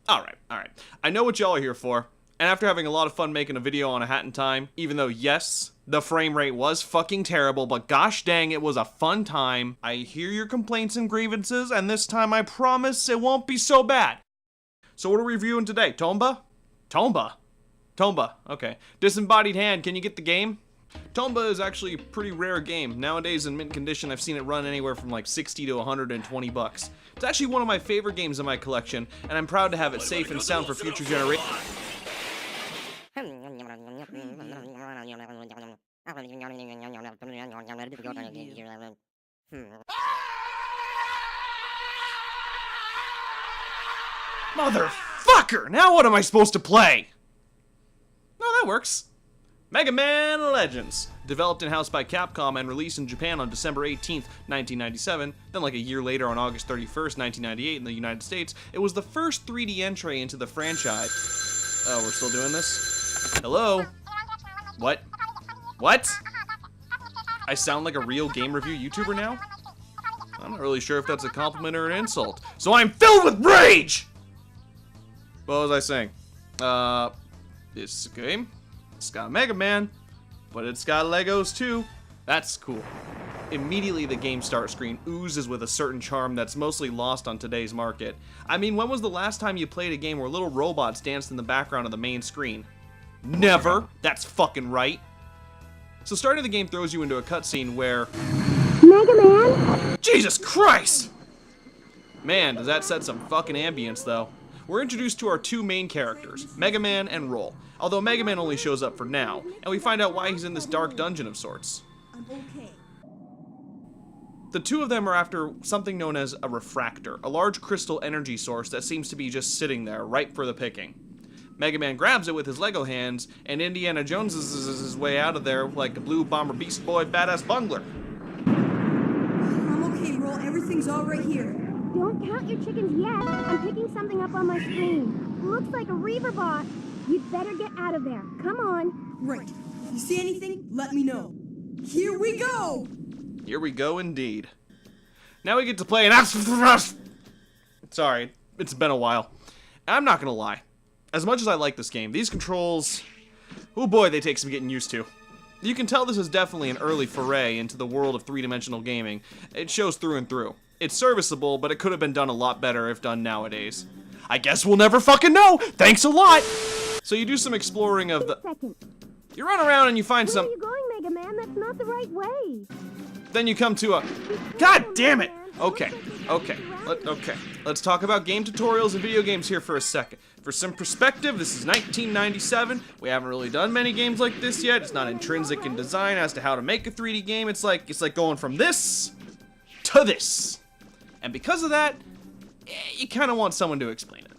Alright. I know what y'all are here for, and after having a lot of fun making a video on A Hat in Time, even though, yes, the frame rate was fucking terrible, but gosh dang, it was a fun time. I hear your complaints and grievances, and this time I promise it won't be so bad. So what are we reviewing today? Tomba? Tomba, okay. Disembodied Hand, can you get the game? Tomba is actually a pretty rare game. Nowadays in mint condition, I've seen it run anywhere from like 60 to 120 bucks. It's actually one of my favorite games in my collection, and I'm proud to have it safe and sound for future generations. Motherfucker! Now what am I supposed to play? Oh, that works. Megaman Legends. Developed in-house by Capcom and released in Japan on December 18th, 1997, then like a year later on August 31st, 1998 in the United States, it was the first 3D entry into the franchise. Oh, we're still doing this? Hello? What? What? I sound like a real game review YouTuber now? I'm not really sure if that's a compliment or an insult. So I'm filled with rage! What was I saying? This game, it's got Mega Man, but it's got Legos too. That's cool. Immediately the game start screen oozes with a certain charm that's mostly lost on today's market. I mean, when was the last time you played a game where little robots danced in the background of the main screen? Never. That's fucking right. So starting the game throws you into a cutscene where... Mega Man? Jesus Christ! Man, does that set some fucking ambience though. We're introduced to our two main characters, Mega Man and Roll, although Mega Man only shows up for now, and we find out why he's in this dark dungeon of sorts. I'm okay. The two of them are after something known as a refractor, a large crystal energy source that seems to be just sitting there, ripe for the picking. Mega Man grabs it with his Lego hands, and Indiana Joneses his way out of there like a blue bomber beast boy badass bungler. I'm okay, Roll. Everything's all right here. Don't count your chickens yet. I'm picking something up on my screen. Looks like a Reaver bot. You'd better get out of there. Come on. Right. If you see anything, let me know. Here we go! Here we go indeed. Now we get to play an Sorry, it's been a while. I'm not gonna lie. As much as I like this game, these controls... Oh boy, they take some getting used to. You can tell this is definitely an early foray into the world of three-dimensional gaming. It shows through and through. It's serviceable, but it could have been done a lot better if done nowadays. I guess we'll never fucking know! Thanks a lot! So you do some exploring of the... You run around and you find some... Where are you going, Mega Man? That's not the right way. Then you come to a... God damn it! Okay. Let's talk about game tutorials and video games here for a second. For some perspective, this is 1997. We haven't really done many games like this yet. It's not intrinsic in design as to how to make a 3D game. It's like going from this to this. And because of that, you kind of want someone to explain it.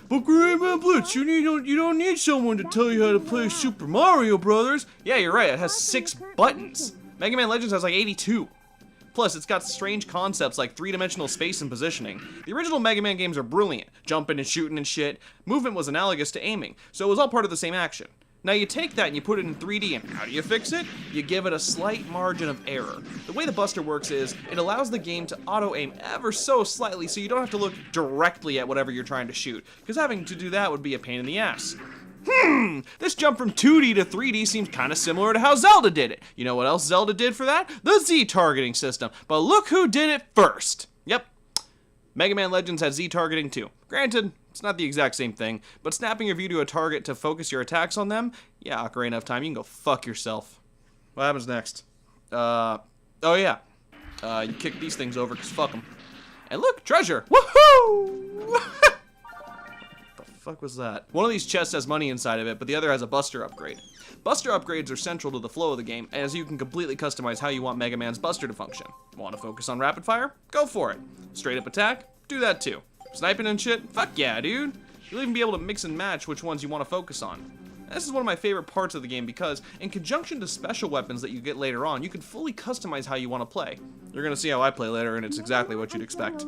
But Grenademanblitz, you don't need someone to tell you how to play Super Mario Brothers. Yeah, you're right. It has 6 buttons. Mega Man Legends has like 82. Plus, it's got strange concepts like three-dimensional space and positioning. The original Mega Man games are brilliant, jumping and shooting and shit. Movement was analogous to aiming, so it was all part of the same action. Now you take that and you put it in 3D, and how do you fix it? You give it a slight margin of error. The way the Buster works is, it allows the game to auto-aim ever so slightly so you don't have to look directly at whatever you're trying to shoot, because having to do that would be a pain in the ass. This jump from 2D to 3D seems kind of similar to how Zelda did it. You know what else Zelda did for that? The Z-targeting system. But look who did it first. Yep. Mega Man Legends has Z-targeting too. Granted, it's not the exact same thing, but snapping your view to a target to focus your attacks on them, yeah, Ocarina of Time, you can go fuck yourself. What happens next? Oh yeah. You kick these things over, cause fuck them. And look, treasure! Woohoo! Fuck was that? One of these chests has money inside of it, but the other has a Buster upgrade. Buster upgrades are central to the flow of the game, as you can completely customize how you want Mega Man's Buster to function. Want to focus on rapid fire? Go for it. Straight up attack? Do that too. Sniping and shit? Fuck yeah, dude. You'll even be able to mix and match which ones you want to focus on. This is one of my favorite parts of the game because, in conjunction to special weapons that you get later on, you can fully customize how you want to play. You're gonna see how I play later, and it's exactly what you'd expect.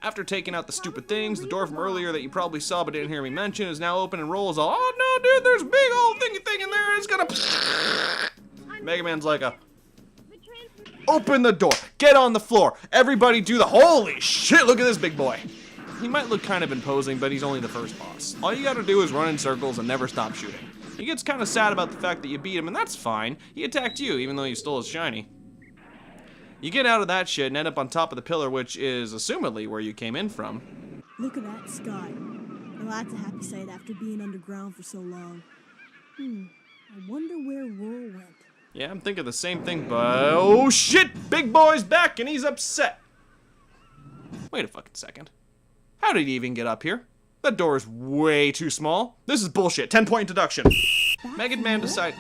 After taking out the stupid things, the door from earlier that you probably saw but didn't hear me mention is now open and rolls all, oh no dude, there's a big old thingy thing in there, and it's gonna... Mega Man's like a... Open the door, get on the floor, everybody do the... Holy shit, look at this big boy. He might look kind of imposing, but he's only the first boss. All you gotta do is run in circles and never stop shooting. He gets kind of sad about the fact that you beat him, and that's fine. He attacked you, even though you stole his shiny. You get out of that shit and end up on top of the pillar, which is, assumedly, where you came in from. Look at that sky. Well, that's a happy sight after being underground for so long. I wonder where Roll went. Yeah, I'm thinking the same thing, but... Oh, shit! Big boy's back, and he's upset! Wait a fucking second. How did he even get up here? That door is way too small. This is bullshit. 10-point deduction. Megaman decides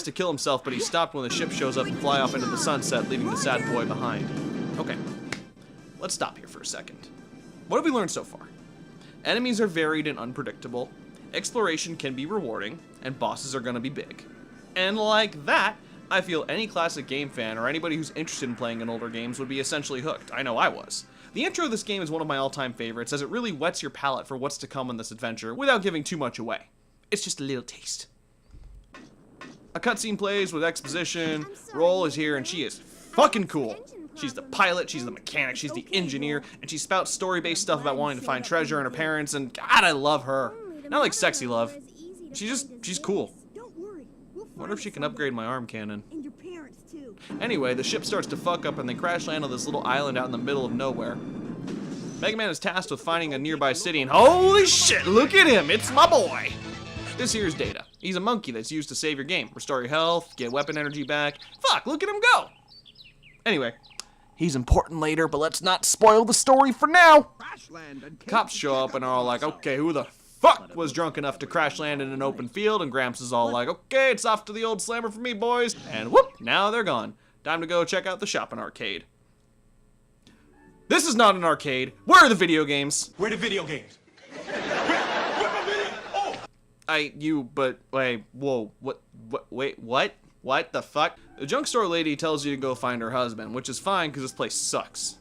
to kill himself, but he's stopped when the ship shows up and fly off into the sunset, leaving the sad boy behind. Okay, let's stop here for a second. What have we learned so far? Enemies are varied and unpredictable, exploration can be rewarding, and bosses are gonna be big. And like that, I feel any classic game fan or anybody who's interested in playing in older games would be essentially hooked. I know I was. The intro of this game is one of my all-time favorites, as it really whets your palate for what's to come in this adventure without giving too much away. It's just a little taste. A cutscene plays with exposition. Roll is here and she is fucking cool. She's the pilot, she's the mechanic, she's the engineer, and she spouts story-based stuff about wanting to find treasure and her parents, and God, I love her. Not like sexy love. She's cool. Wonder if she can upgrade my arm cannon. Anyway, the ship starts to fuck up and they crash land on this little island out in the middle of nowhere. Megaman is tasked with finding a nearby city, and holy shit, look at him, it's my boy! This here is Data. He's a monkey that's used to save your game, restore your health, get weapon energy back. Fuck, look at him go! Anyway, he's important later, but let's not spoil the story for now! Cops show up and are all like, okay, who the fuck was drunk enough to crash land in an open field? And Gramps is all like, okay, it's off to the old slammer for me, boys. And whoop, now they're gone. Time to go check out the shopping arcade. This is not an arcade. Where are the video games? Where are the video games? Wait, what the fuck? The junk store lady tells you to go find her husband, which is fine because this place sucks.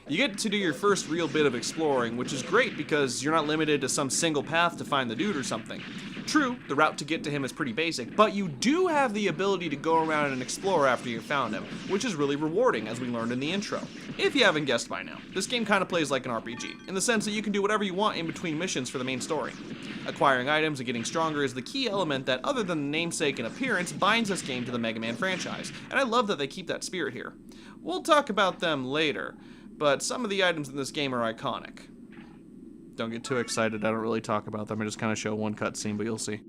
You get to do your first real bit of exploring, which is great because you're not limited to some single path to find the dude or something. True, the route to get to him is pretty basic, but you do have the ability to go around and explore after you've found him, which is really rewarding, as we learned in the intro. If you haven't guessed by now, this game kind of plays like an RPG, in the sense that you can do whatever you want in between missions for the main story. Acquiring items and getting stronger is the key element that, other than the namesake and appearance, binds this game to the Mega Man franchise, and I love that they keep that spirit here. We'll talk about them later, but some of the items in this game are iconic. Don't get too excited, I don't really talk about them, I just kind of show one cutscene, but you'll see.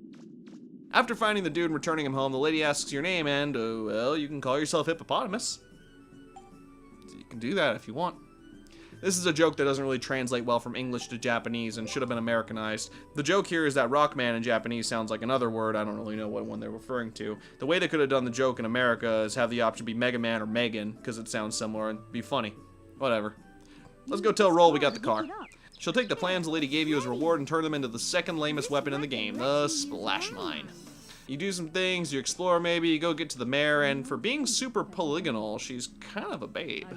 After finding the dude and returning him home, the lady asks your name and, well, you can call yourself Hippopotamus. So you can do that if you want. This is a joke that doesn't really translate well from English to Japanese and should have been Americanized. The joke here is that Rockman in Japanese sounds like another word, I don't really know what one they're referring to. The way they could have done the joke in America is have the option be Mega Man or Megan, because it sounds similar and be funny. Whatever. Let's go tell Roll we got the car. She'll take the plans the lady gave you as a reward and turn them into the second lamest weapon in the game, the Splash Mine. You do some things, you explore maybe, you go get to the mayor, and for being super polygonal, she's kind of a babe.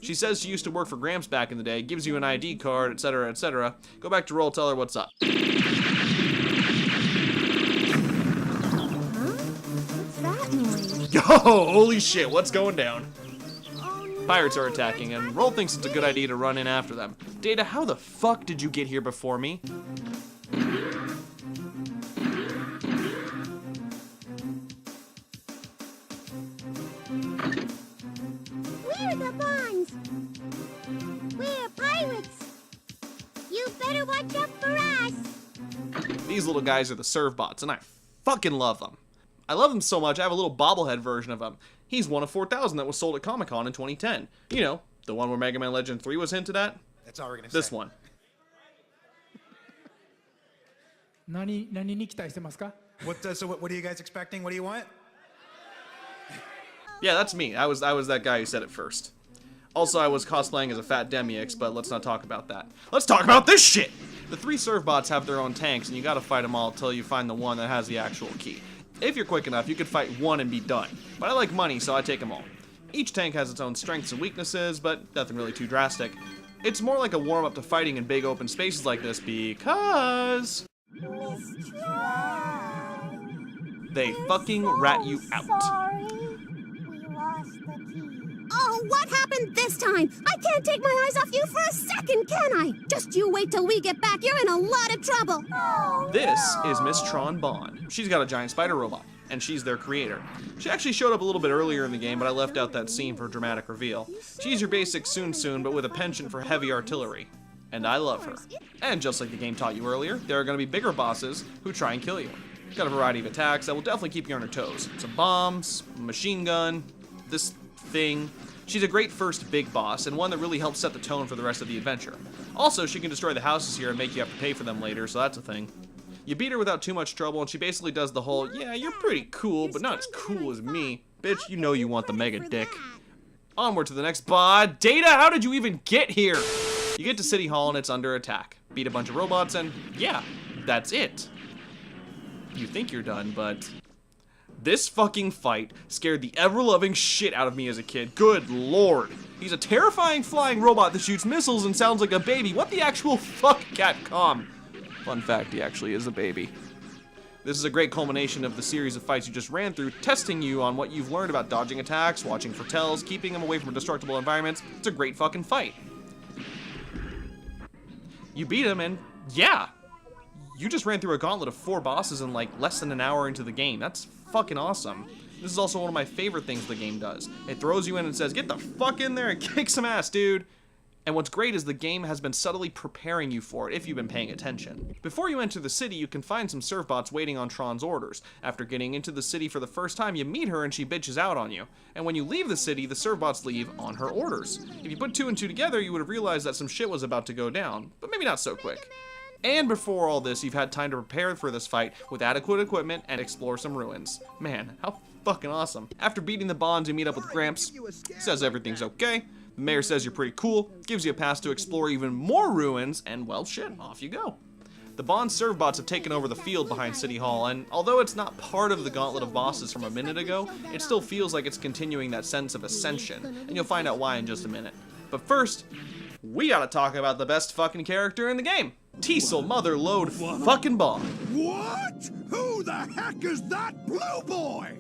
She says she used to work for Gramps back in the day, gives you an ID card, etc., etc. Go back to Roll, tell her what's up. What's that noise? Yo, holy shit, what's going down? Pirates are attacking, and Roll thinks it's a good idea to run in after them. Data, how the fuck did you get here before me? We're the Bonds! We're pirates! You better watch out for us! These little guys are the serve bots, and I fucking love them. I love them so much, I have a little bobblehead version of him. He's one of 4,000 that was sold at Comic-Con in 2010. You know, the one where Mega Man Legend 3 was hinted at. That's all we're gonna say. This one. 何に期待してますか? So what are you guys expecting? What do you want? Yeah, that's me. I was that guy who said it first. Also, I was cosplaying as a fat Demix, but let's not talk about that. Let's talk about this shit! The 3 serve bots have their own tanks, and you gotta fight them all until you find the one that has the actual key. If you're quick enough, you could fight one and be done. But I like money, so I take them all. Each tank has its own strengths and weaknesses, but nothing really too drastic. It's more like a warm-up to fighting in big open spaces like this because... they fucking rat you out. Sorry. We lost the key. Oh, what happened this time? I can't can't take my eyes off you for a second, can I? Just you wait till we get back. You're in a lot of trouble. This is Miss Tron Bond. She's got a giant spider robot, and she's their creator. She actually showed up a little bit earlier in the game, but I left out that scene for a dramatic reveal. She's your basic Soon, but with a penchant for heavy artillery. And I love her. And just like the game taught you earlier, there are going to be bigger bosses who try and kill you. Got a variety of attacks that will definitely keep you on your toes. Some bombs, a machine gun, this thing. She's a great first big boss, and one that really helps set the tone for the rest of the adventure. Also, she can destroy the houses here and make you have to pay for them later, so that's a thing. You beat her without too much trouble, and she basically does the whole, yeah, you're pretty cool, but not as cool as me. Bitch, you know you want the mega dick. Onward to the next bod. Data, how did you even get here? You get to City Hall and it's under attack. Beat a bunch of robots and, yeah, that's it. You think you're done, but... This fucking fight scared the ever-loving shit out of me as a kid. Good lord. He's a terrifying flying robot that shoots missiles and sounds like a baby. What the actual fuck, Capcom? Fun fact, he actually is a baby. This is a great culmination of the series of fights you just ran through, testing you on what you've learned about dodging attacks, watching for tells, keeping them away from destructible environments. It's a great fucking fight. You beat him and, yeah, you just ran through a gauntlet of 4 bosses in like less than an hour into the game. That's fucking awesome. This is also one of my favorite things the game does. It throws you in and says, get the fuck in there and kick some ass, dude. And what's great is the game has been subtly preparing you for it if you've been paying attention. Before you enter the city, you can find some servbots waiting on Tron's orders. After getting into the city for the first time, you meet her and she bitches out on you. And when you leave the city, the servbots leave on her orders. If you put 2 and 2 together, you would have realized that some shit was about to go down, but maybe not so quick. And before all this, you've had time to prepare for this fight with adequate equipment and explore some ruins. Man, how fucking awesome. After beating the bonds, you meet up with Gramps. He says everything's okay. The mayor says you're pretty cool, gives you a pass to explore even more ruins, and well shit, off you go. The Bond servbots have taken over the field behind City Hall, and although it's not part of the gauntlet of bosses from a minute ago, it still feels like it's continuing that sense of ascension, and you'll find out why in just a minute. But first, we gotta talk about the best fucking character in the game. Teasel Mother Load fucking Bond. What? Who the heck is that blue boy?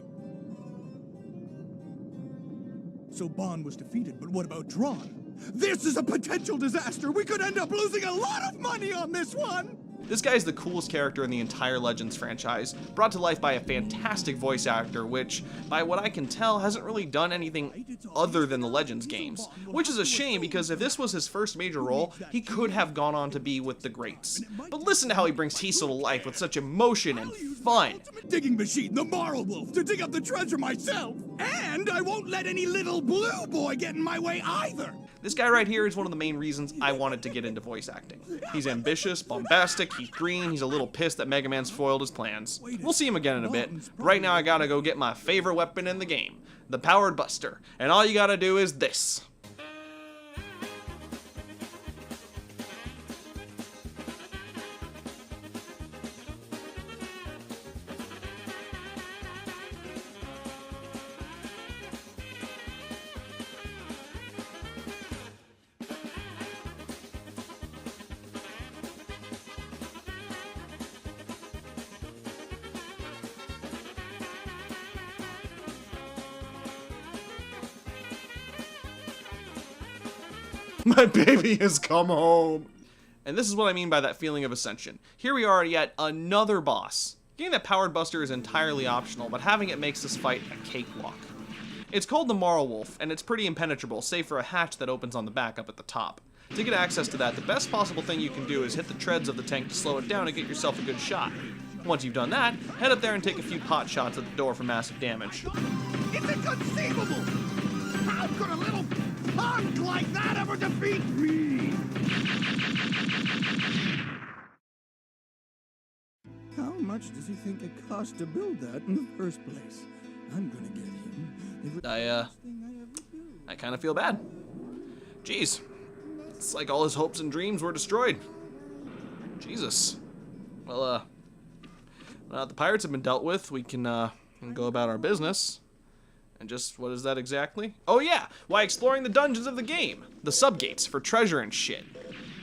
So Bond was defeated, but what about Tron? This is a potential disaster. We could end up losing a lot of money on this one. This guy is the coolest character in the entire Legends franchise, brought to life by a fantastic voice actor, which, by what I can tell, hasn't really done anything other than the Legends games. Which is a shame, because if this was his first major role, he could have gone on to be with the greats. But listen to how he brings Teasel to life with such emotion and fun. Digging machine, the Moral Wolf, to dig up the treasure myself. And I won't let any little blue boy get in my way either. This guy right here is one of the main reasons I wanted to get into voice acting. He's ambitious, bombastic, he's green, he's a little pissed that Megaman spoiled his plans. We'll see him again in a bit. Right now I gotta go get my favorite weapon in the game, the Powered Buster. And all you gotta do is this. My baby has come home. And this is what I mean by that feeling of ascension. Here we are at yet another boss. Getting that Powered Buster is entirely optional, but having it makes this fight a cakewalk. It's called the Moral Wolf, and it's pretty impenetrable, save for a hatch that opens on the back up at the top. To get access to that, the best possible thing you can do is hit the treads of the tank to slow it down and get yourself a good shot. Once you've done that, head up there and take a few pot shots at the door for massive damage. It's inconceivable! How could a little punk like that ever defeat me? How much does he think it cost to build that in the first place? I'm gonna get him. I kind of feel bad. Jeez. It's like all his hopes and dreams were destroyed. Jesus. Well, now that the pirates have been dealt with, we can go about our business. And just, what is that exactly? Oh yeah, why exploring the dungeons of the game. The subgates for treasure and shit.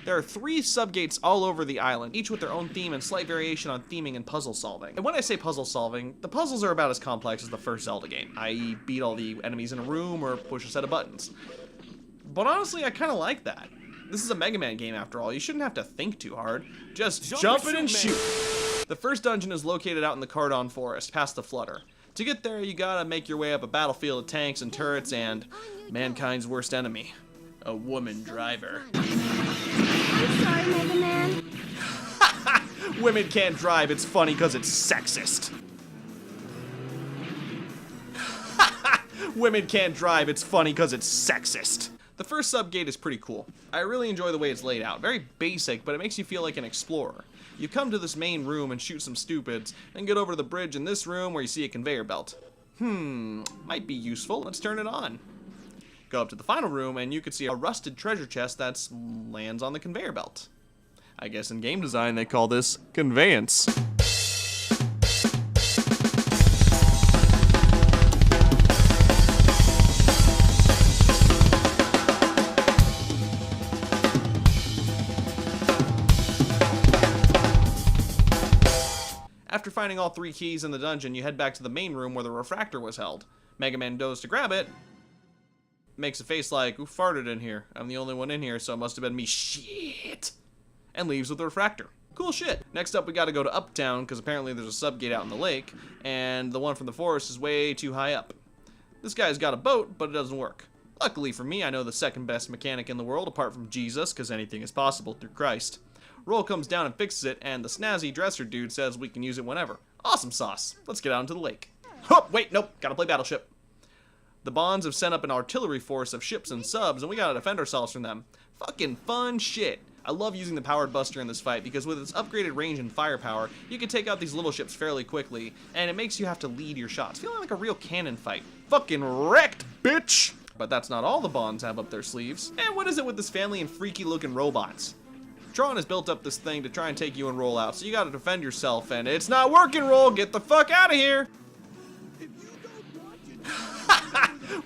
There are 3 subgates all over the island, each with their own theme and slight variation on theming and puzzle solving. And when I say puzzle solving, the puzzles are about as complex as the first Zelda game, i.e. beat all the enemies in a room or push a set of buttons. But honestly, I kind of like that. This is a Mega Man game after all. You shouldn't have to think too hard. Just jump in and shoot. The first dungeon is located out in the Cardon Forest, past the Flutter. To get there, you gotta make your way up a battlefield of tanks and turrets and mankind's worst enemy, a woman driver. I'm sorry, Mega Man. Women can't drive, it's funny because it's sexist. Women can't drive, it's funny because it's sexist. The first subgate is pretty cool. I really enjoy the way it's laid out. Very basic, but it makes you feel like an explorer. You come to this main room and shoot some stupids, then get over to the bridge in this room where you see a conveyor belt. Might be useful. Let's turn it on. Go up to the final room and you can see a rusted treasure chest that lands on the conveyor belt. I guess in game design they call this conveyance. After finding all 3 keys in the dungeon, you head back to the main room where the refractor was held. Mega Man goes to grab it, makes a face like, who farted in here? I'm the only one in here, so it must have been me. Shit! And leaves with the refractor. Cool shit. Next up, we gotta go to Uptown, because apparently there's a subgate out in the lake, and the one from the forest is way too high up. This guy's got a boat, but it doesn't work. Luckily for me, I know the second best mechanic in the world, apart from Jesus, because anything is possible through Christ. Roll comes down and fixes it, and the snazzy dresser dude says we can use it whenever. Awesome sauce. Let's get out into the lake. Oh, wait, nope, gotta play Battleship. The Bonds have sent up an artillery force of ships and subs, and we gotta defend ourselves from them. Fucking fun shit. I love using the powered buster in this fight, because with its upgraded range and firepower, you can take out these little ships fairly quickly, and it makes you have to lead your shots, feeling like a real cannon fight. Fucking wrecked, bitch! But that's not all the Bonds have up their sleeves. And what is it with this family and freaky looking robots? Tron has built up this thing to try and take you and Roll out, so you gotta defend yourself, and it's not working, Roll! Get the fuck out of here!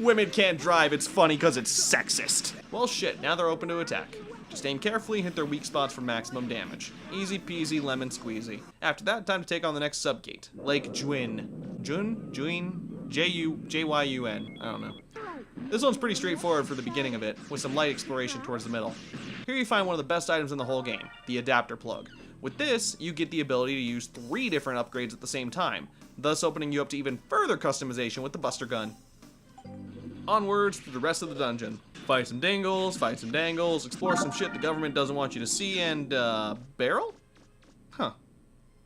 Women can't drive, it's funny because it's sexist. Well shit, now they're open to attack. Just aim carefully and hit their weak spots for maximum damage. Easy peasy lemon squeezy. After that, time to take on the next subgate. Lake Juin. Juin? J-U-J-Y-U-N. I don't know. This one's pretty straightforward for the beginning of it, with some light exploration towards the middle. Here you find one of the best items in the whole game, the adapter plug. With this, you get the ability to use 3 different upgrades at the same time, thus opening you up to even further customization with the Buster Gun. Onwards through the rest of the dungeon. Fight some dingles, fight some dangles, explore some shit the government doesn't want you to see, and, barrel? Huh.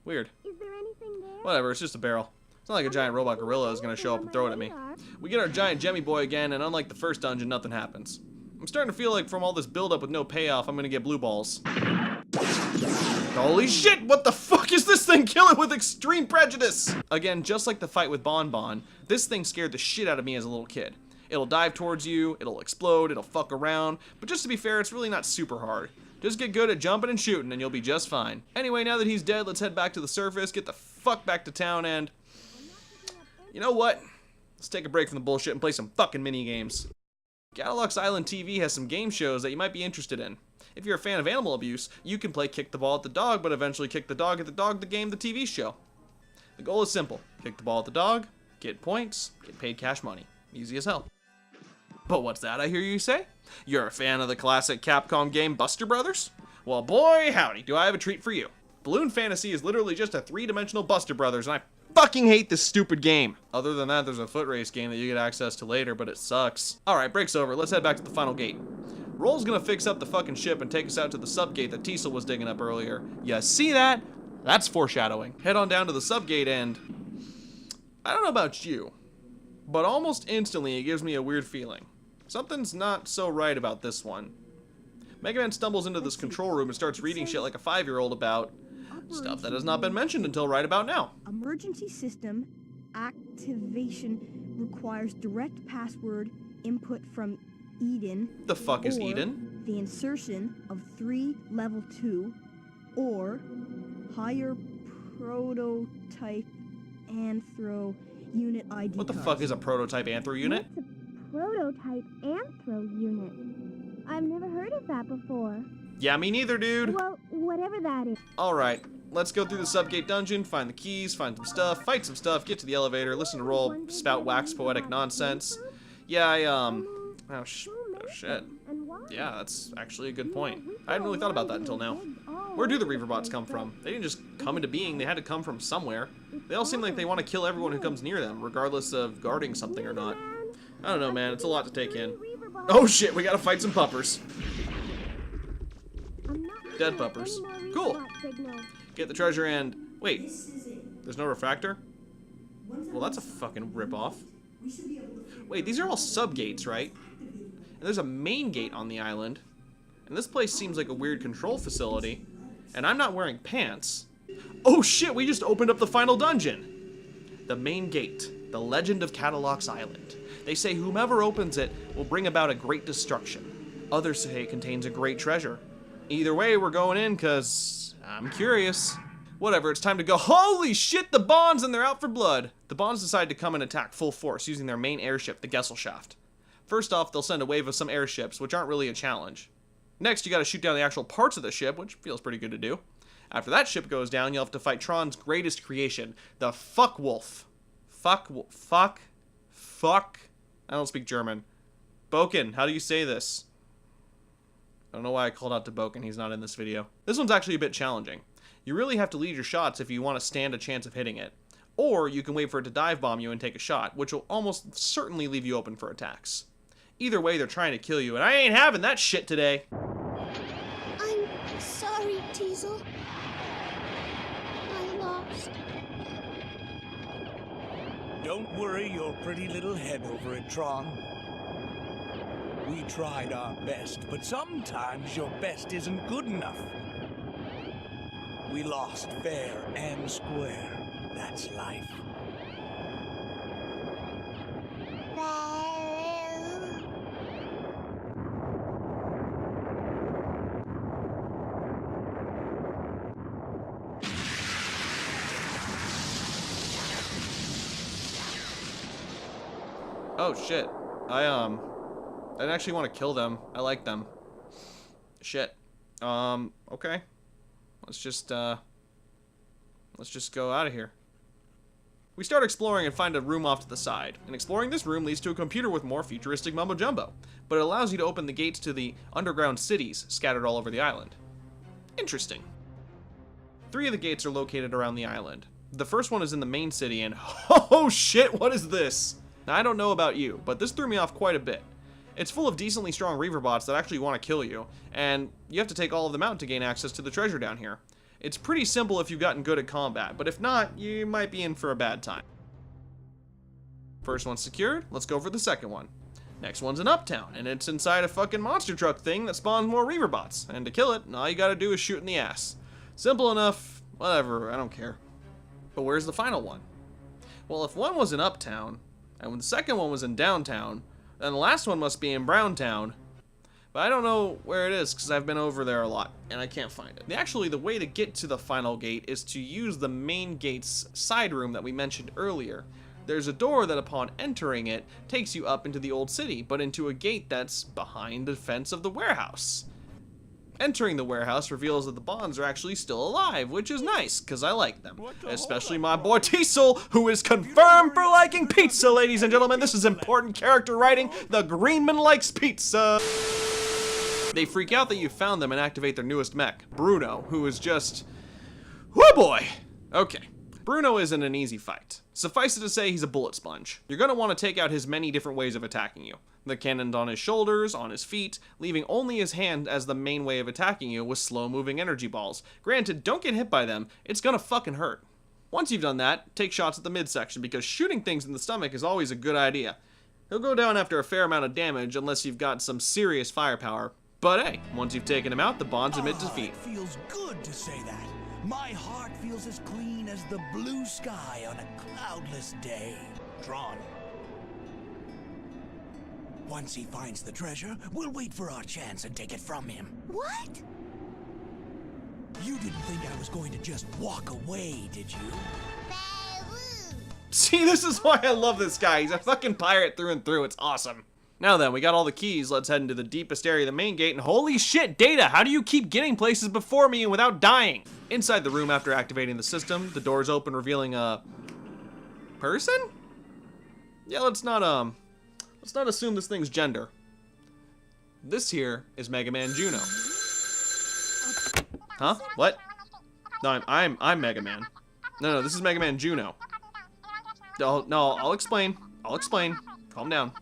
Weird. Is there anything there? Whatever, it's just a barrel. It's not like a giant robot gorilla is gonna show up and throw it at me. We get our giant Jemmy boy again, and unlike the first dungeon, nothing happens. I'm starting to feel like from all this buildup with no payoff, I'm gonna get blue balls. Holy shit, what the fuck is this thing killing with extreme prejudice? Again, just like the fight with Bon Bon, this thing scared the shit out of me as a little kid. It'll dive towards you, it'll explode, it'll fuck around, but just to be fair, it's really not super hard. Just get good at jumping and shooting and you'll be just fine. Anyway, now that he's dead, let's head back to the surface, get the fuck back to town, and... you know what? Let's take a break from the bullshit and play some fucking mini games. Galax Island TV has some game shows that you might be interested in. If you're a fan of animal abuse, you can play Kick the Ball at the Dog, but eventually kick the dog at the dog, the game, the TV show. The goal is simple. Kick the ball at the dog, get points, get paid cash money. Easy as hell. But what's that I hear you say? You're a fan of the classic Capcom game Buster Brothers? Well, boy howdy, do I have a treat for you. Balloon Fantasy is literally just a 3-dimensional Buster Brothers, and I fucking hate this stupid game. Other than that, there's a foot race game that you get access to later, but it sucks. Alright, break's over. Let's head back to the final gate. Roll's gonna fix up the fucking ship and take us out to the subgate that Teasel was digging up earlier. You see that? That's foreshadowing. Head on down to the subgate and... I don't know about you, but almost instantly it gives me a weird feeling. Something's not so right about this one. Mega Man stumbles into this control room and starts reading shit like a 5-year-old about stuff that has not been mentioned until right about now. Emergency system activation requires direct password input from Eden. The fuck is or Eden? The insertion of 3 level 2 or higher prototype anthro unit ID. What the cards. fuck is a prototype anthro unit? What's a prototype anthro unit? I've never heard of that before. Yeah, me neither, dude. Well, whatever that is. Alright, let's go through the subgate dungeon, find the keys, find some stuff, fight some stuff, get to the elevator, listen to Roll spout wax poetic nonsense. Yeah, oh shit. Yeah, that's actually a good point. I hadn't really thought about that until now. Where do the Reaverbots come from? They didn't just come into being, they had to come from somewhere. They all seem like they want to kill everyone who comes near them, regardless of guarding something or not. I don't know, man, it's a lot to take in. Oh shit, we gotta fight some puppers. Dead puppers. Cool. Get the treasure and... Wait, there's no refractor? Well, that's a fucking ripoff. Wait, these are all sub-gates, right? And there's a main gate on the island. And this place seems like a weird control facility. And I'm not wearing pants. Oh shit, we just opened up the final dungeon! The main gate. The Legend of Catalog's Island. They say whomever opens it will bring about a great destruction. Others say it contains a great treasure. Either way, we're going in, cause I'm curious. Whatever, it's time to go. Holy shit, the Bonds, and they're out for blood. The Bonds decide to come and attack full force using their main airship, the Gesellschaft. First off, they'll send a wave of some airships, which aren't really a challenge. Next, you gotta shoot down the actual parts of the ship, which feels pretty good to do. After that ship goes down, you'll have to fight Tron's greatest creation, the Fuck Wolf. Fuck. I don't speak German. Boken, how do you say this? I don't know why I called out to Boken, he's not in this video. This one's actually a bit challenging. You really have to lead your shots if you want to stand a chance of hitting it. Or you can wait for it to dive bomb you and take a shot, which will almost certainly leave you open for attacks. Either way, they're trying to kill you, and I ain't having that shit today. I'm sorry, Teasel. I lost. Don't worry your pretty little head over it, Tron. We tried our best, but sometimes your best isn't good enough. We lost fair and square. That's life. Oh shit. I didn't actually want to kill them. I like them. Shit. Okay. Let's just go out of here. We start exploring and find a room off to the side. And exploring this room leads to a computer with more futuristic mumbo jumbo. But it allows you to open the gates to the underground cities scattered all over the island. Interesting. 3 of the gates are located around the island. The first one is in the main city and oh shit, what is this? Now I don't know about you, but this threw me off quite a bit. It's full of decently strong Reaverbots that actually want to kill you, and you have to take all of them out to gain access to the treasure down here. It's pretty simple if you've gotten good at combat, but if not, you might be in for a bad time. First one's secured, let's go for the second one. Next one's in Uptown, and it's inside a fucking monster truck thing that spawns more Reaverbots, and to kill it, all you gotta do is shoot in the ass. Simple enough, whatever, I don't care. But where's the final one? Well, if one was in Uptown, and when the second one was in Downtown, then the last one must be in Browntown. But I don't know where it is because I've been over there a lot and I can't find it. Actually, the way to get to the final gate is to use the main gate's side room that we mentioned earlier. There's a door that upon entering it takes you up into the old city, but into a gate that's behind the fence of the warehouse. Entering the warehouse reveals that the Bonds are actually still alive, which is nice, because I like them. Especially my boy Teasel, who is confirmed for liking pizza, ladies and gentlemen. This is important character writing. The Greenman likes pizza. They freak out that you found them and activate their newest mech, Bruno, who is just... whoo boy! Okay. Bruno isn't an easy fight. Suffice it to say, he's a bullet sponge. You're going to want to take out his many different ways of attacking you. The cannons on his shoulders, on his feet, leaving only his hand as the main way of attacking you with slow-moving energy balls. Granted, don't get hit by them, it's gonna fucking hurt. Once you've done that, take shots at the midsection, because shooting things in the stomach is always a good idea. He'll go down after a fair amount of damage unless you've got some serious firepower. But hey, once you've taken him out, the Bonds admit defeat. It feels good to say that. My heart feels as clean as the blue sky on a cloudless day. Tron. Once he finds the treasure, we'll wait for our chance and take it from him. What? You didn't think I was going to just walk away, did you? See, this is why I love this guy. He's a fucking pirate through and through. It's awesome. Now then, we got all the keys. Let's head into the deepest area of the main gate. And holy shit, Data, how do you keep getting places before me and without dying? Inside the room after activating the system, the doors open, revealing a... person? Yeah, let's not assume this thing's gender. This here is Mega Man Juno. Huh? What? No, I'm Mega Man. No, this is Mega Man Juno. No, I'll explain. Calm down.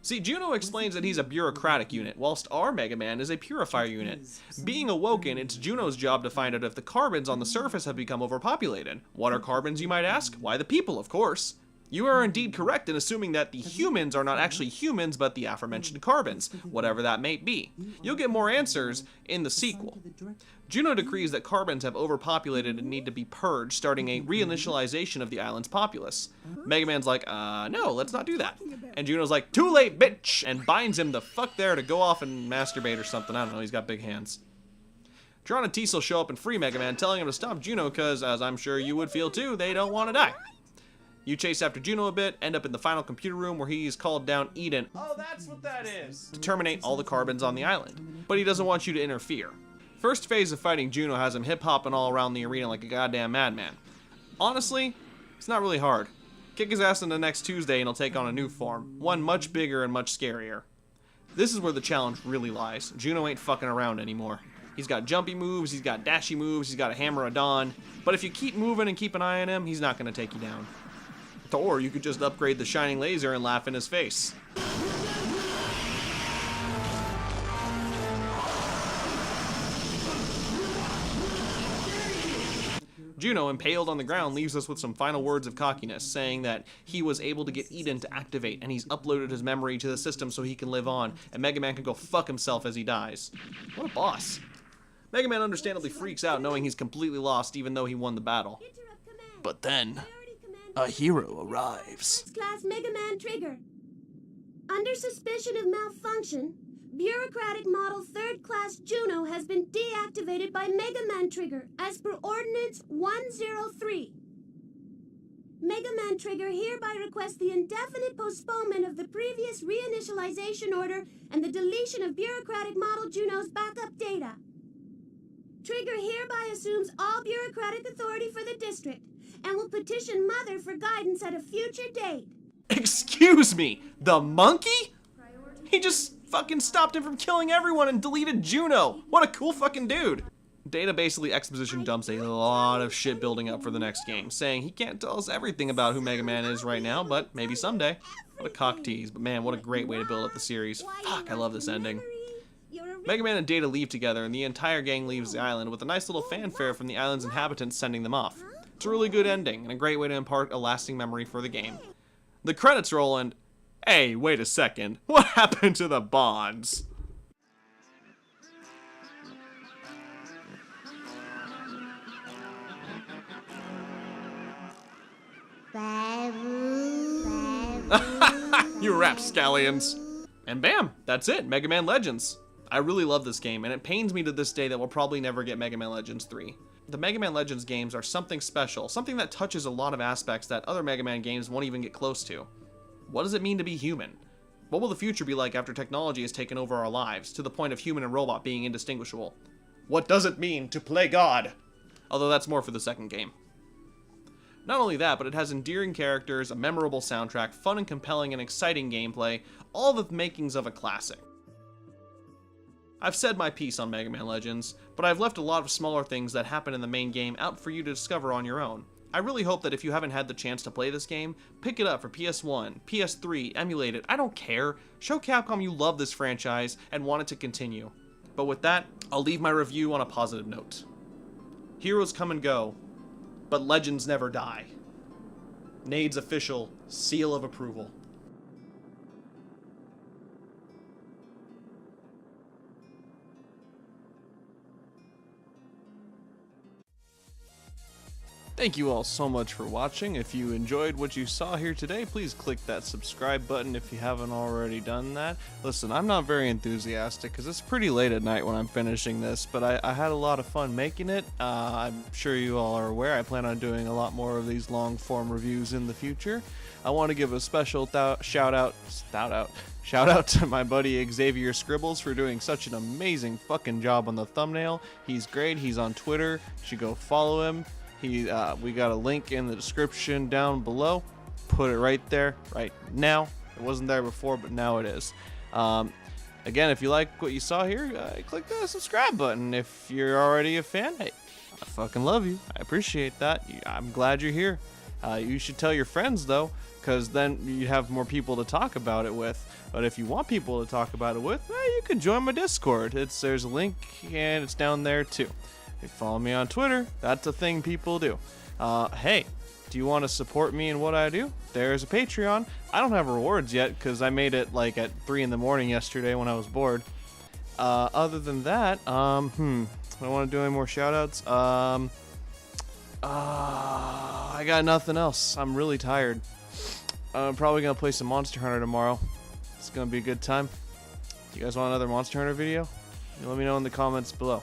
See, Juno explains that he's a bureaucratic unit, whilst our Mega Man is a purifier unit. Being awoken, it's Juno's job to find out if the carbons on the surface have become overpopulated. What are carbons, you might ask? Why, the people, of course. You are indeed correct in assuming that the humans are not actually humans, but the aforementioned carbons, whatever that may be. You'll get more answers in the sequel. Juno decrees that carbons have overpopulated and need to be purged, starting a reinitialization of the island's populace. Mega Man's like, no, let's not do that. And Juno's like, too late, bitch, and binds him the fuck there to go off and masturbate or something. I don't know, he's got big hands. Tron and Teasel show up and free Mega Man, telling him to stop Juno because, as I'm sure you would feel too, they don't want to die. You chase after Juno a bit, end up in the final computer room where he's called down Eden. Oh, that's what that is. To terminate all the carbons on the island. But he doesn't want you to interfere. First phase of fighting Juno has him hip-hopping all around the arena like a goddamn madman. Honestly, it's not really hard. Kick his ass in the next Tuesday and he'll take on a new form. One much bigger and much scarier. This is where the challenge really lies. Juno ain't fucking around anymore. He's got jumpy moves, he's got dashy moves, he's got a hammer of dawn. But if you keep moving and keep an eye on him, he's not going to take you down. Or you could just upgrade the shining laser and laugh in his face. Juno, impaled on the ground, leaves us with some final words of cockiness, saying that he was able to get Eden to activate, and he's uploaded his memory to the system so he can live on, and Mega Man can go fuck himself as he dies. What a boss. Mega Man understandably freaks out knowing he's completely lost even though he won the battle. But then, a hero arrives. Class Mega Man Trigger. Under suspicion of malfunction, bureaucratic model 3rd class Juno has been deactivated by Mega Man Trigger as per Ordinance 103. Mega Man Trigger hereby requests the indefinite postponement of the previous reinitialization order and the deletion of bureaucratic model Juno's backup data. Trigger hereby assumes all bureaucratic authority for the district and will petition Mother for guidance at a future date. Excuse me, the monkey? He just fucking stopped him from killing everyone and deleted Juno. What a cool fucking dude. Data basically exposition dumps a lot of shit building up for the next game, saying he can't tell us everything about who Mega Man is right now, but maybe someday. What a cock tease, but man, what a great way to build up the series. Fuck, I love this ending. Mega Man and Data leave together, and the entire gang leaves the island with a nice little fanfare from the island's inhabitants sending them off. It's a really good ending, and a great way to impart a lasting memory for the game. The credits roll, and hey, wait a second, what happened to the bonds? You rapscallions. And bam, that's it, Mega Man Legends. I really love this game, and it pains me to this day that we'll probably never get Mega Man Legends 3. The Mega Man Legends games are something special, something that touches a lot of aspects that other Mega Man games won't even get close to. What does it mean to be human? What will the future be like after technology has taken over our lives, to the point of human and robot being indistinguishable? What does it mean to play God? Although that's more for the second game. Not only that, but it has endearing characters, a memorable soundtrack, fun and compelling and exciting gameplay, all the makings of a classic. I've said my piece on Mega Man Legends, but I've left a lot of smaller things that happen in the main game out for you to discover on your own. I really hope that if you haven't had the chance to play this game, pick it up for PS1, PS3, emulate it, I don't care. Show Capcom you love this franchise and want it to continue. But with that, I'll leave my review on a positive note. Heroes come and go, but legends never die. Nade's official seal of approval. Thank you all so much for watching. If you enjoyed what you saw here today, please click that subscribe button if you haven't already done that. Listen, I'm not very enthusiastic because it's pretty late at night when I'm finishing this, but I had a lot of fun making it. I'm sure you all are aware I plan on doing a lot more of these long form reviews in the future. I want to give a special shout out to my buddy Xavier Scribbles for doing such an amazing fucking job on the thumbnail. He's great. He's on Twitter. You should go follow him. We got a link in the description down below. Put it right there, right now. It wasn't there before, but now it is. Again, if you like what you saw here, click the subscribe button. If you're already a fan, hey, I fucking love you. I appreciate that. I'm glad you're here. You should tell your friends, though, because then you have more people to talk about it with. But if you want people to talk about it with, you can join my Discord. There's a link, and it's down there, too. If you follow me on Twitter, that's a thing people do. Hey, do you want to support me in what I do? There's a Patreon. I don't have rewards yet because I made it like at 3 in the morning yesterday when I was bored. Other than that, I don't want to do any more shoutouts. I got nothing else. I'm really tired. I'm probably gonna play some Monster Hunter tomorrow. It's gonna be a good time. You guys want another Monster Hunter video? Let me know in the comments below.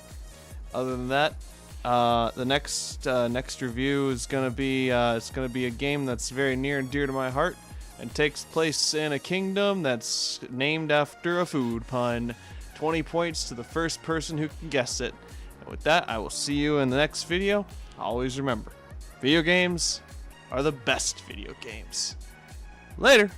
Other than that, the next review is gonna be it's gonna be a game that's very near and dear to my heart and takes place in a kingdom that's named after a food pun. 20 points to the first person who can guess it. And with that, I will see you in the next video. Always remember, video games are the best video games. Later.